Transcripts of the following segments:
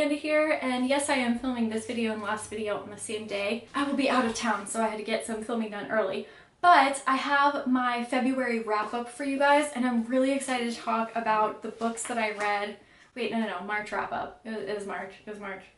Andy here, and yes, I am filming this video and last video on the same day. I will be out of town, so I had to get some filming done early. But I have my February wrap-up for you guys, and I'm really excited to talk about the books that I read. Wait, no, March wrap-up. It was March,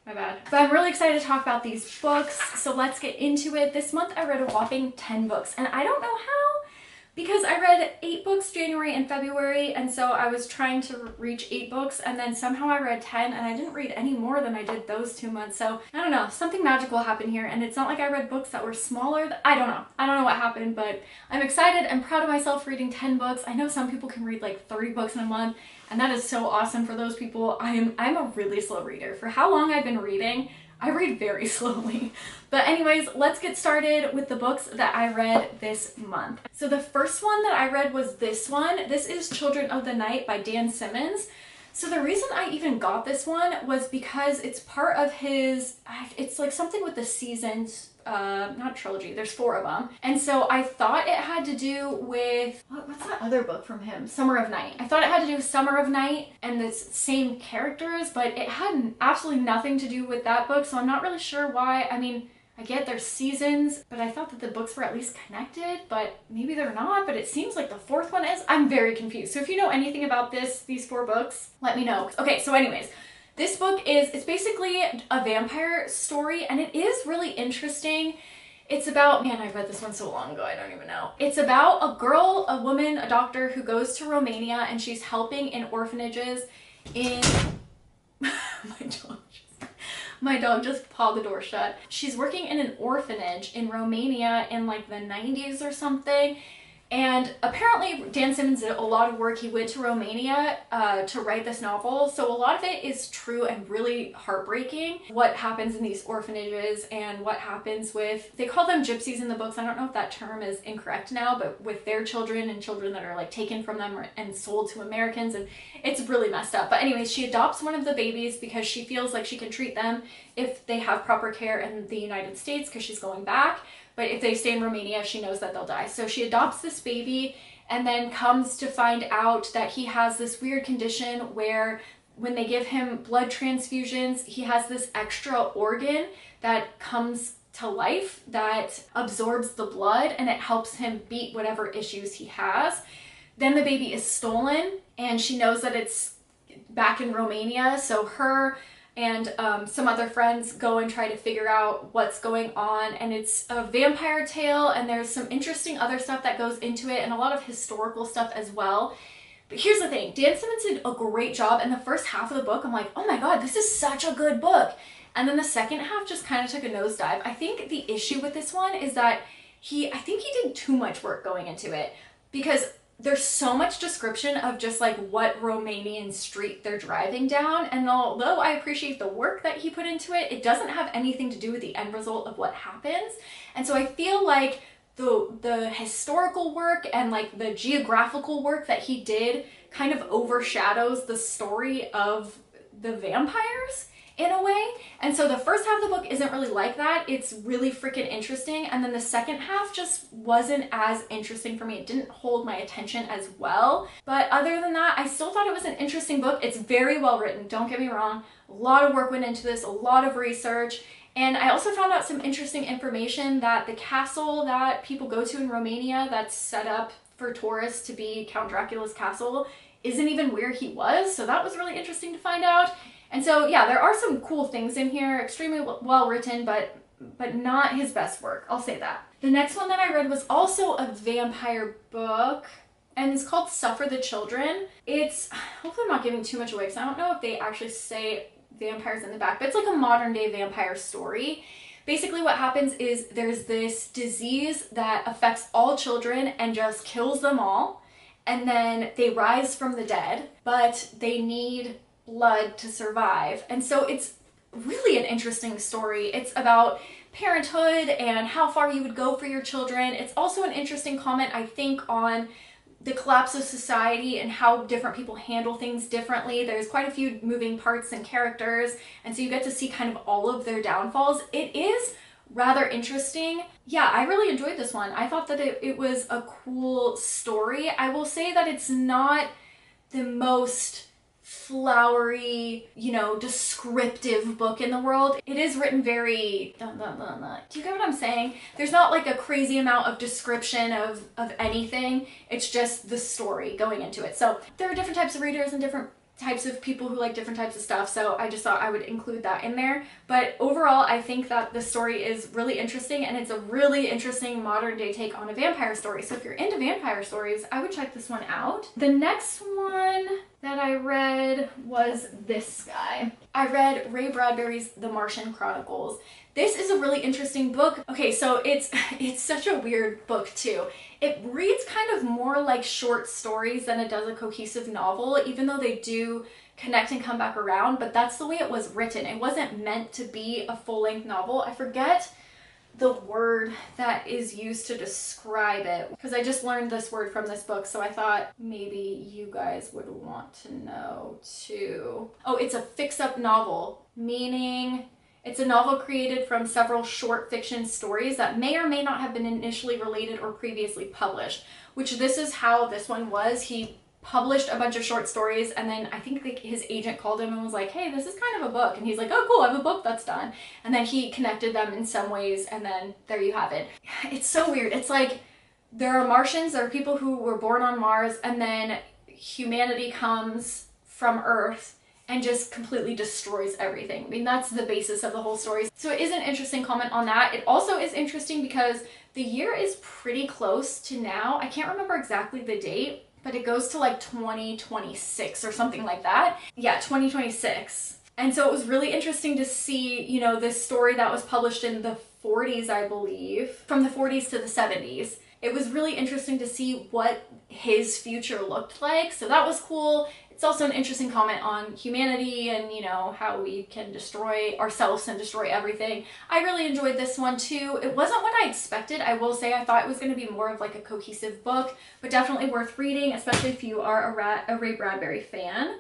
my bad. But I'm really excited to talk about these books, so let's get into it. This month I read a whopping 10 books, and I don't know how, because I read 8 books January and February, and so I was trying to reach 8 books, and then somehow I read 10, and I didn't read any more than I did those 2 months. So I don't know, something magical happened here, and it's not like I read books that were smaller. I don't know what happened, but I'm excited and proud of myself for reading 10 books. I know some people can read like 30 books in a month, and that is so awesome for those people. I'm a really slow reader. For how long I've been reading, I read very slowly. But anyways, let's get started with the books that I read this month. So the first one that I read was this one. This is Children of the Night by Dan Simmons. So the reason I even got this one was because it's part of his, it's like something with the seasons, not trilogy, there's 4 of them. And so I thought it had to do with, what's that other book from him? Summer of Night. I thought it had to do with Summer of Night and the same characters, but it had absolutely nothing to do with that book, so I'm not really sure why. I mean, I get there's seasons, but I thought that the books were at least connected, but maybe they're not, but it seems like the 4th one is. I'm very confused. So if you know anything about these 4 books, let me know. Okay, so anyways, this book it's basically a vampire story, and it is really interesting. It's about, man, I read this one so long ago, I don't even know. It's about a girl, a woman, a doctor who goes to Romania, and she's helping in orphanages in, my dog just pawed the door shut. She's working in an orphanage in Romania in like the 90s or something. And apparently Dan Simmons did a lot of work. He went to Romania to write this novel. So a lot of it is true and really heartbreaking. What happens in these orphanages and what happens with, they call them gypsies in the books. I don't know if that term is incorrect now, but with their children and children that are like taken from them and sold to Americans, and it's really messed up. But anyways, she adopts one of the babies because she feels like she can treat them if they have proper care in the United States, because she's going back. But if they stay in Romania, she knows that they'll die. So she adopts this baby and then comes to find out that he has this weird condition where when they give him blood transfusions, he has this extra organ that comes to life that absorbs the blood, and it helps him beat whatever issues he has. Then the baby is stolen, and she knows that it's back in Romania. So her and some other friends go and try to figure out what's going on, and it's a vampire tale, and there's some interesting other stuff that goes into it and a lot of historical stuff as well. But here's the thing, Dan Simmons did a great job, and the first half of the book I'm like, oh my god, this is such a good book, and then the second half just kind of took a nosedive. I think the issue with this one is that I think he did too much work going into it, because there's so much description of just like what Romanian street they're driving down, and although I appreciate the work that he put into it, it doesn't have anything to do with the end result of what happens. And so I feel like the historical work and like the geographical work that he did kind of overshadows the story of the vampires in a way. And so the first half of the book isn't really like that. It's really freaking interesting, and then the second half just wasn't as interesting for me. It didn't hold my attention as well. But other than that, I still thought it was an interesting book. It's very well written, don't get me wrong. A lot of work went into this, a lot of research. And I also found out some interesting information that the castle that people go to in Romania that's set up for tourists to be Count Dracula's castle isn't even where he was. So that was really interesting to find out. And so, yeah, there are some cool things in here, extremely well written, but not his best work, I'll say that. The next one that I read was also a vampire book, and it's called Suffer the Children. It's, hopefully I'm not giving too much away, because I don't know if they actually say vampires in the back, but it's like a modern day vampire story. Basically what happens is there's this disease that affects all children and just kills them all, and then they rise from the dead, but they need blood to survive. And so it's really an interesting story. It's about parenthood and how far you would go for your children. It's also an interesting comment, I think, on the collapse of society and how different people handle things differently. There's quite a few moving parts and characters, and so you get to see kind of all of their downfalls. It is rather interesting. Yeah, I really enjoyed this one. I thought that it was a cool story. I will say that it's not the most flowery, you know, descriptive book in the world. It is written very, do you get what I'm saying? There's not like a crazy amount of description of anything. It's just the story going into it. So there are different types of readers and different types of people who like different types of stuff, so I just thought I would include that in there. But overall, I think that the story is really interesting, and it's a really interesting modern day take on a vampire story. So if you're into vampire stories, I would check this one out. The next one that I read was this guy. I read Ray Bradbury's The Martian Chronicles. This is a really interesting book. Okay, so it's such a weird book too. It reads kind of more like short stories than it does a cohesive novel, even though they do connect and come back around, but that's the way it was written. It wasn't meant to be a full-length novel. I forget the word that is used to describe it, because I just learned this word from this book, so I thought maybe you guys would want to know too. Oh, it's a fix-up novel, meaning it's a novel created from several short fiction stories that may or may not have been initially related or previously published, which this is how this one was. He published a bunch of short stories, and then I think his agent called him and was like, hey, this is kind of a book. And he's like, oh, cool, I have a book that's done. And then he connected them in some ways, and then there you have it. It's so weird. It's like there are Martians, there are people who were born on Mars, and then humanity comes from Earth and just completely destroys everything. I mean, that's the basis of the whole story. So it is an interesting comment on that. It also is interesting because the year is pretty close to now. I can't remember exactly the date, but it goes to like 2026 or something like that. Yeah, 2026. And so it was really interesting to see, you know, this story that was published in the 40s, I believe, from the 40s to the 70s. It was really interesting to see what his future looked like. So that was cool. It's also an interesting comment on humanity and, you know, how we can destroy ourselves and destroy everything. I really enjoyed this one too. It wasn't what I expected. I will say I thought it was going to be more of like a cohesive book, but definitely worth reading, especially if you are a Ray Bradbury fan.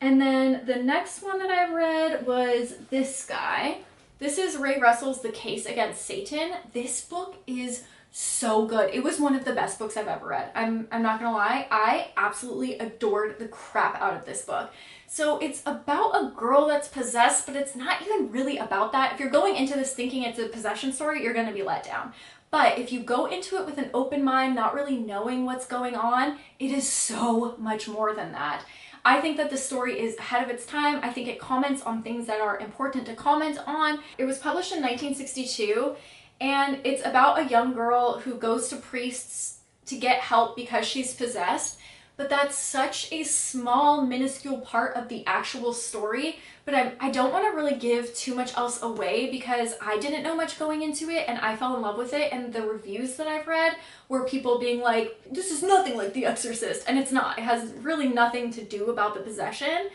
And then the next one that I read was this guy. This is Ray Russell's The Case Against Satan. This book is so good. It was one of the best books I've ever read. I'm not gonna lie, I absolutely adored the crap out of this book. So it's about a girl that's possessed, but it's not even really about that. If you're going into this thinking it's a possession story, you're gonna be let down. But if you go into it with an open mind, not really knowing what's going on, it is so much more than that. I think that the story is ahead of its time. I think it comments on things that are important to comment on. It was published in 1962. And it's about a young girl who goes to priests to get help because she's possessed. But that's such a small, minuscule part of the actual story. But I don't want to really give too much else away because I didn't know much going into it and I fell in love with it. And the reviews that I've read were people being like, this is nothing like The Exorcist. And it's not. It has really nothing to do about the possession.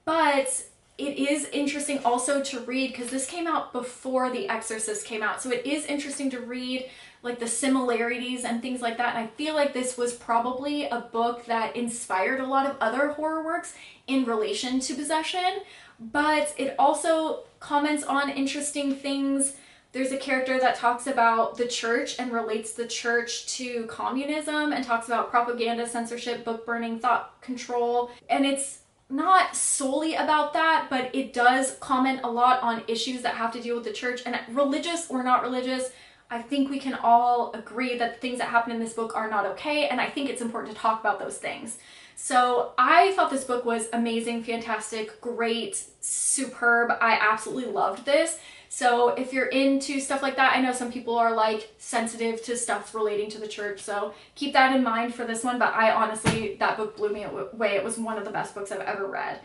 But it is interesting also to read because this came out before The Exorcist came out. So it is interesting to read like the similarities and things like that. And I feel like this was probably a book that inspired a lot of other horror works in relation to possession, but it also comments on interesting things. There's a character that talks about the church and relates the church to communism and talks about propaganda, censorship, book burning, thought control. And it's not solely about that, but it does comment a lot on issues that have to deal with the church. And religious or not religious, I think we can all agree that the things that happen in this book are not okay, and I think it's important to talk about those things. So I thought this book was amazing, fantastic, great, superb. I absolutely loved this. So if you're into stuff like that, I know some people are like sensitive to stuff relating to the church, so keep that in mind for this one. But I honestly, that book blew me away. It was one of the best books I've ever read.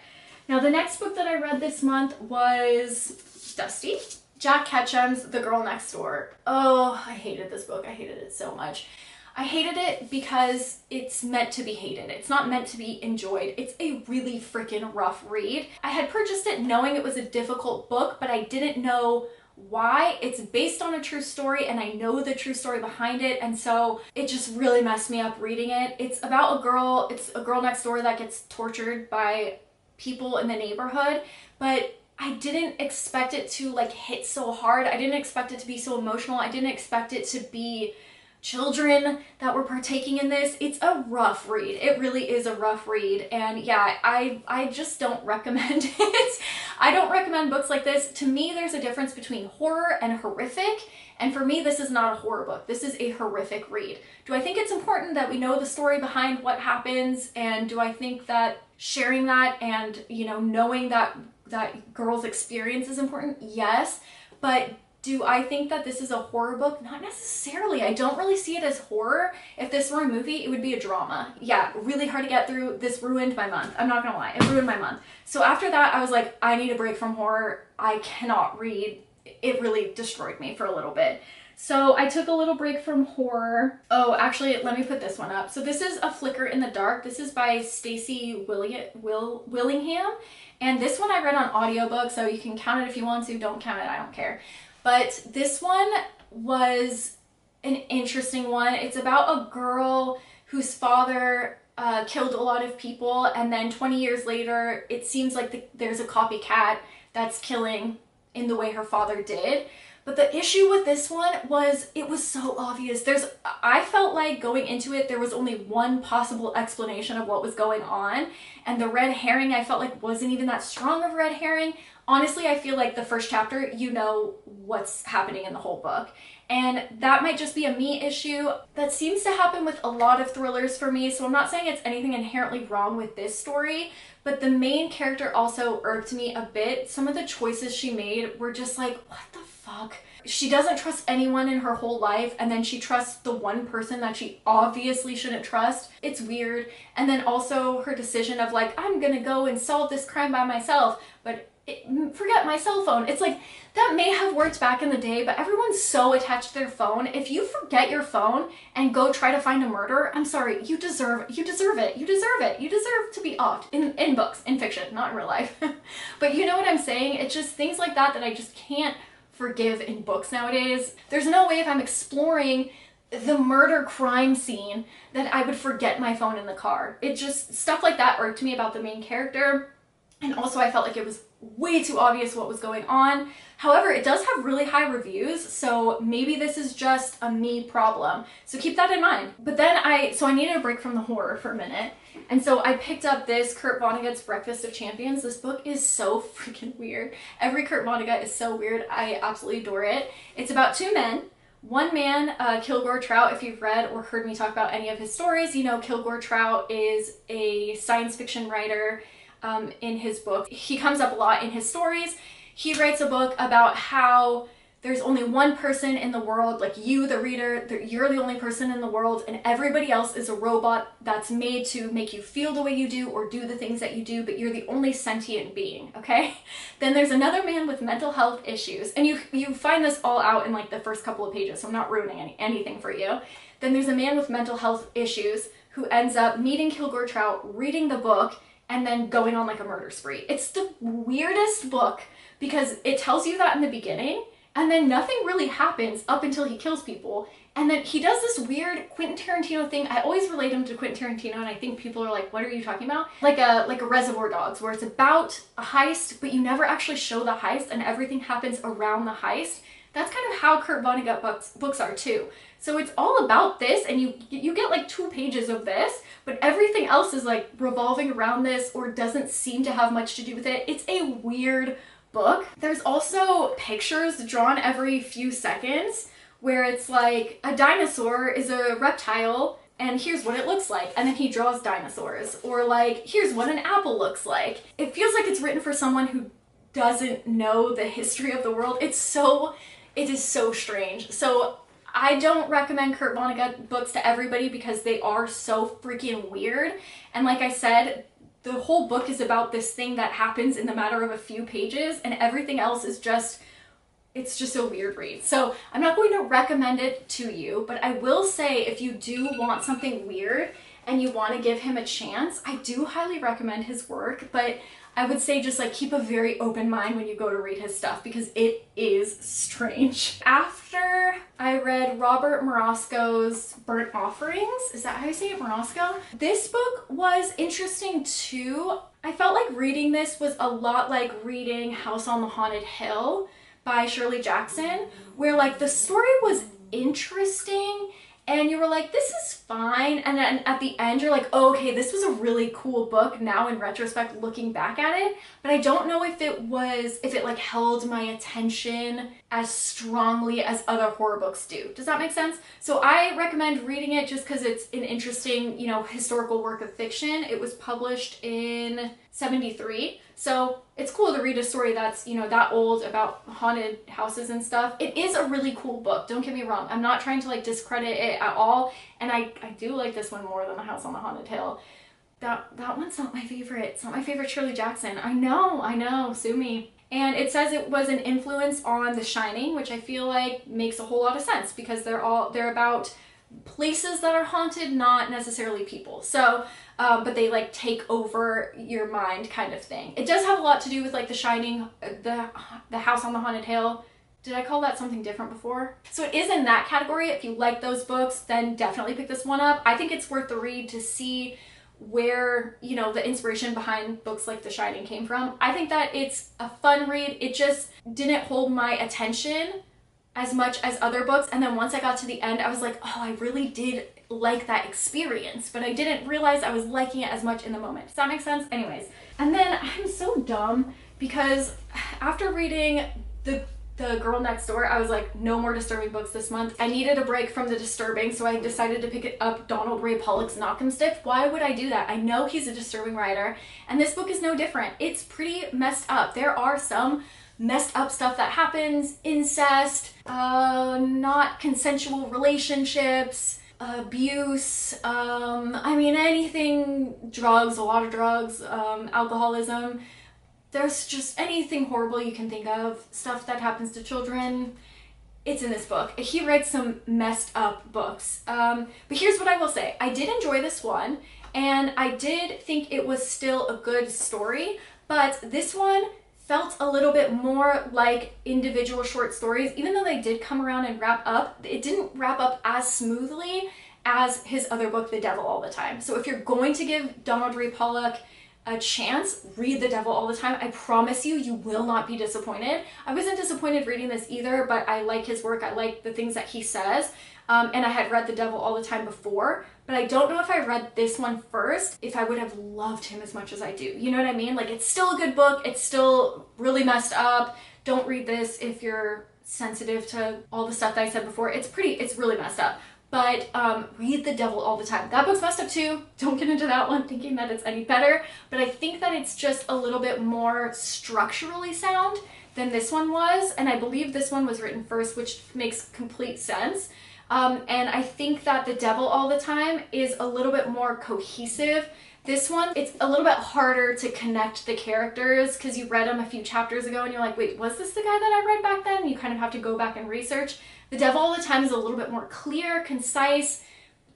Now the next book that I read this month was Dusty. Jack Ketchum's The Girl Next Door. Oh, I hated this book. I hated it so much. I hated it because it's meant to be hated. It's not meant to be enjoyed. It's a really freaking rough read. I had purchased it knowing it was a difficult book, but I didn't know why. It's based on a true story and I know the true story behind it, and so it just really messed me up reading it. It's about a girl, it's a girl next door that gets tortured by people in the neighborhood, but I didn't expect it to like hit so hard. I didn't expect it to be so emotional. I didn't expect it to be children that were partaking in this. It's a rough read. It really is a rough read. And yeah, I just don't recommend it. I don't recommend books like this. To me, there's a difference between horror and horrific. And for me, this is not a horror book. This is a horrific read. Do I think it's important that we know the story behind what happens? And do I think that sharing that and, you know, knowing that girl's experience is important? Yes. But do I think that this is a horror book? Not necessarily. I don't really see it as horror. If this were a movie, it would be a drama. Yeah, really hard to get through. This ruined my month. I'm not gonna lie, it ruined my month. So after that, I was like, I need a break from horror. I cannot read. It really destroyed me for a little bit. So I took a little break from horror. Oh, actually, let me put this one up. So this is A Flicker in the Dark. This is by Stacey Willingham. And this one I read on audiobook, so you can count it if you want to. Don't count it, I don't care. But this one was an interesting one. It's about a girl whose father killed a lot of people, and then 20 years later, it seems like there's a copycat that's killing in the way her father did. But the issue with this one was it was so obvious. I felt like going into it, there was only one possible explanation of what was going on. And the red herring, I felt like wasn't even that strong of a red herring. Honestly, I feel like the first chapter, you know what's happening in the whole book. And that might just be a me issue. That seems to happen with a lot of thrillers for me. So I'm not saying it's anything inherently wrong with this story, but the main character also irked me a bit. Some of the choices she made were just like, what the fuck? She doesn't trust anyone in her whole life, and then she trusts the one person that she obviously shouldn't trust. It's weird. And then also her decision of like, I'm gonna go and solve this crime by myself, but forget my cell phone. It's like, that may have worked back in the day, but everyone's so attached to their phone. If you forget your phone and go try to find a murder, I'm sorry, you deserve it. You deserve it. You deserve to be offed in books, in fiction, not in real life. But you know what I'm saying? It's just things like that I just can't forgive in books nowadays. There's no way if I'm exploring the murder crime scene that I would forget my phone in the car. It just, stuff like that irked me about the main character. And also I felt like it was way too obvious what was going on. However, it does have really high reviews, so maybe this is just a me problem. So keep that in mind. But then I needed a break from the horror for a minute. And so I picked up this Kurt Vonnegut's Breakfast of Champions. This book is so freaking weird. Every Kurt Vonnegut is so weird. I absolutely adore it. It's about two men. One man, Kilgore Trout, if you've read or heard me talk about any of his stories, you know Kilgore Trout is a science fiction writer. In his book. He comes up a lot in his stories. He writes a book about how there's only one person in the world, like you, the reader, you're the only person in the world, and everybody else is a robot that's made to make you feel the way you do or do the things that you do, but you're the only sentient being, okay? Then there's another man with mental health issues, and you find this all out in like the first couple of pages, so I'm not ruining anything for you. Then there's a man with mental health issues who ends up meeting Kilgore Trout, reading the book, and then going on like a murder spree. It's the weirdest book because it tells you that in the beginning, and then nothing really happens up until he kills people. And then he does this weird Quentin Tarantino thing. I always relate him to Quentin Tarantino, and I think people are like, what are you talking about? Like a Reservoir Dogs, where it's about a heist, but you never actually show the heist, and everything happens around the heist. That's kind of how Kurt Vonnegut books are too. So it's all about this, and you get like 2 pages of this, but everything else is like revolving around this or doesn't seem to have much to do with it. It's a weird book. There's also pictures drawn every few seconds where it's like a dinosaur is a reptile and here's what it looks like, and then he draws dinosaurs, or like here's what an apple looks like. It feels like it's written for someone who doesn't know the history of the world. It is so strange. So I don't recommend Kurt Vonnegut books to everybody because they are so freaking weird. And like I said, the whole book is about this thing that happens in the matter of a few pages, and everything else is just, it's just a weird read. So I'm not going to recommend it to you, but I will say if you do want something weird and you want to give him a chance, I do highly recommend his work, but I would say just like keep a very open mind when you go to read his stuff because it is strange. After I read Robert Morosco's Burnt Offerings, is that how you say it, Morosco? This book was interesting too. I felt like reading this was a lot like reading House on the Haunted Hill by Shirley Jackson, where like the story was interesting and you were like, this is fine. And then at the end, you're like, oh, okay, this was a really cool book now in retrospect, looking back at it. But I don't know if it like held my attention as strongly as other horror books do. Does that make sense? So I recommend reading it just because it's an interesting, historical work of fiction. It was published in 73. So it's cool to read a story that's, that old about haunted houses and stuff. It is a really cool book. Don't get me wrong. I'm not trying to like discredit it at all. And I do like this one more than The House on the Haunted Hill. That one's not my favorite. It's not my favorite Shirley Jackson. I know, sue me. And it says it was an influence on The Shining, which I feel like makes a whole lot of sense because they're about places that are haunted, not necessarily people. So, but they like take over your mind kind of thing. It does have a lot to do with like The Shining, the House on the Haunted Hill. Did I call that something different before? So it is in that category. If you like those books, then definitely pick this one up. I think it's worth the read to see where, the inspiration behind books like The Shining came from. I think that it's a fun read. It just didn't hold my attention as much as other books. And then once I got to the end, I was like, oh, I really did like that experience, but I didn't realize I was liking it as much in the moment. Does that make sense? Anyways. And then I'm so dumb because after reading the Girl Next Door, I was like, no more disturbing books this month. I needed a break from the disturbing, so I decided to pick up Donald Ray Pollock's Knock 'em Stiff. Why would I do that? I know he's a disturbing writer, and this book is no different. It's pretty messed up. There are some messed up stuff that happens, incest, not consensual relationships, abuse, anything, drugs, a lot of drugs, alcoholism. There's just anything horrible you can think of, stuff that happens to children. It's in this book. He writes some messed up books. But here's what I will say. I did enjoy this one, and I did think it was still a good story, but this one felt a little bit more like individual short stories. Even though they did come around and wrap up, it didn't wrap up as smoothly as his other book, The Devil All the Time. So if you're going to give Donald Ray Pollock a chance, read The Devil All the Time. I promise you, you will not be disappointed. I wasn't disappointed reading this either, but I like his work. I like the things that he says. And I had read The Devil All the Time before, but I don't know if I read this one first, if I would have loved him as much as I do. You know what I mean? Like, it's still a good book. It's still really messed up. Don't read this if you're sensitive to all the stuff that I said before. It's really messed up. But read The Devil All the Time. That book's messed up too. Don't get into that one thinking that it's any better. But I think that it's just a little bit more structurally sound than this one was. And I believe this one was written first, which makes complete sense. And I think that The Devil All the Time is a little bit more cohesive. This one, it's a little bit harder to connect the characters because you read them a few chapters ago and you're like, wait, was this the guy that I read back then? You kind of have to go back and research. The Devil All the Time is a little bit more clear, concise,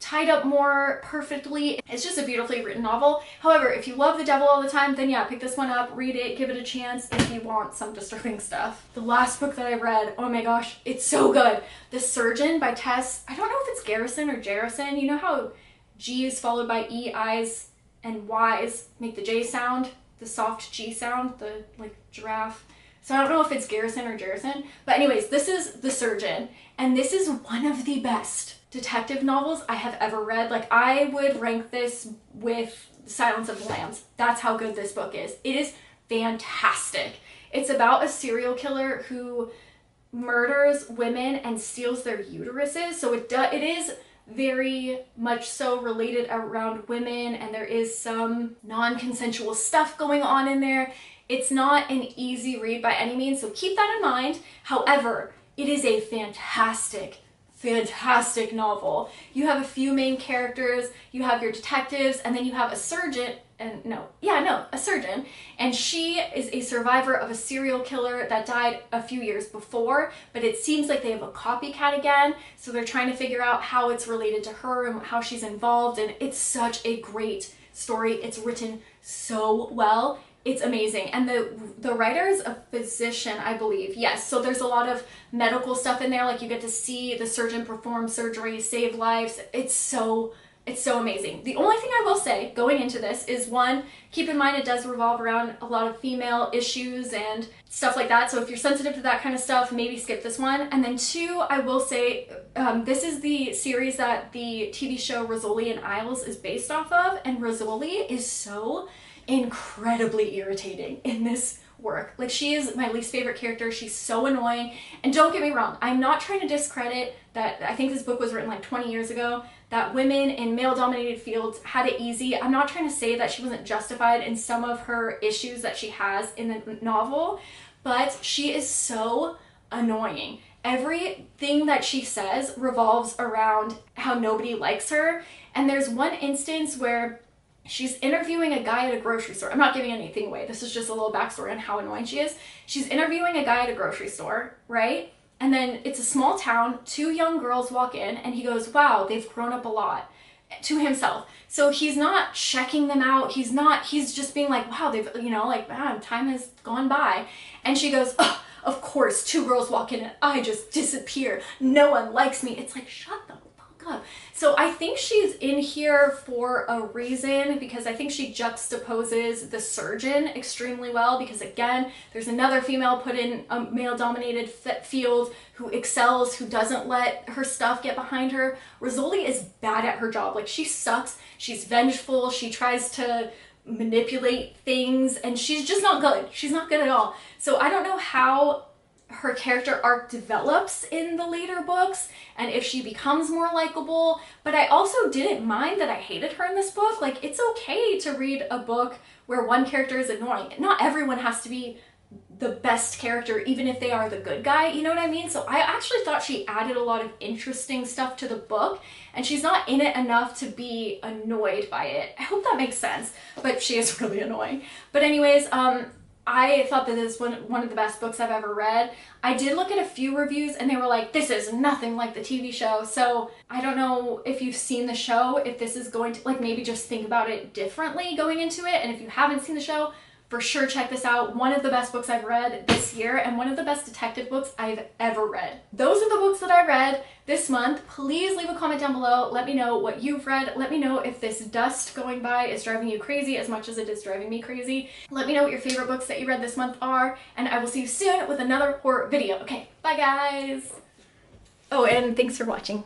tied up more perfectly. It's just a beautifully written novel. However, if you love The Devil All the Time, then yeah, pick this one up, read it, give it a chance if you want some disturbing stuff. The last book that I read, oh my gosh, it's so good. The Surgeon by Tess, I don't know if it's Garrison or Jarrison. You know how G is followed by E, I's, and Y's make the J sound, the soft G sound, the like giraffe. So I don't know if it's Garrison or Jarrison, but anyways, this is The Surgeon, and this is one of the best detective novels I have ever read. Like, I would rank this with Silence of the Lambs. That's how good this book is. It is fantastic. It's about a serial killer who murders women and steals their uteruses. So it is very much so related around women, and there is some non-consensual stuff going on in there. It's not an easy read by any means, so keep that in mind. However, it is a fantastic novel. You have a few main characters, you have your detectives, and then you have a surgeon, a surgeon, and she is a survivor of a serial killer that died a few years before, but it seems like they have a copycat again, so they're trying to figure out how it's related to her and how she's involved, and it's such a great story. It's written so well. It's amazing. And the writer is a physician, I believe. Yes, so there's a lot of medical stuff in there. Like, you get to see the surgeon perform surgery, save lives. It's so It's so amazing. The only thing I will say going into this is, one, keep in mind it does revolve around a lot of female issues and stuff like that. So if you're sensitive to that kind of stuff, maybe skip this one. And then two, I will say this is the series that the TV show Rizzoli and Isles is based off of. And Rizzoli is so incredibly irritating in this work. Like, she is my least favorite character. She's so annoying. And don't get me wrong, I'm not trying to discredit that. I think this book was written like 20 years ago, that women in male-dominated fields had it easy. I'm not trying to say that she wasn't justified in some of her issues that she has in the novel, but she is so annoying. Everything that she says revolves around how nobody likes her. And there's one instance where she's interviewing a guy at a grocery store. I'm not giving anything away. This is just a little backstory on how annoying she is. She's interviewing a guy at a grocery store, right? And then it's a small town. Two young girls walk in and he goes, wow, they've grown up a lot, to himself. So he's not checking them out. He's just being like, wow, they've, you know, like, man, time has gone by. And she goes, oh, of course, two girls walk in and I just disappear. No one likes me. It's like, shut the fuck up. So I think she's in here for a reason, because I think she juxtaposes the surgeon extremely well, because again, there's another female put in a male-dominated field who excels, who doesn't let her stuff get behind her. Rizzoli is bad at her job. Like, she sucks. She's vengeful. She tries to manipulate things, and she's just not good. She's not good at all. So I don't know how her character arc develops in the later books and if she becomes more likable, but I also didn't mind that I hated her in this book. Like, it's okay to read a book where one character is annoying. Not everyone has to be the best character, even if they are the good guy, you know what I mean? So I actually thought she added a lot of interesting stuff to the book, and she's not in it enough to be annoyed by it. I hope that makes sense, but she is really annoying. But anyways, I thought that this was one of the best books I've ever read. I did look at a few reviews and they were like, this is nothing like the TV show. So I don't know if you've seen the show, if this is going to, like, maybe just think about it differently going into it. And if you haven't seen the show, for sure check this out. One of the best books I've read this year and one of the best detective books I've ever read. Those are the books that I read this month. Please leave a comment down below. Let me know what you've read. Let me know if this dust going by is driving you crazy as much as it is driving me crazy. Let me know what your favorite books that you read this month are, and I will see you soon with another horror video. Okay, bye guys. Oh, and thanks for watching.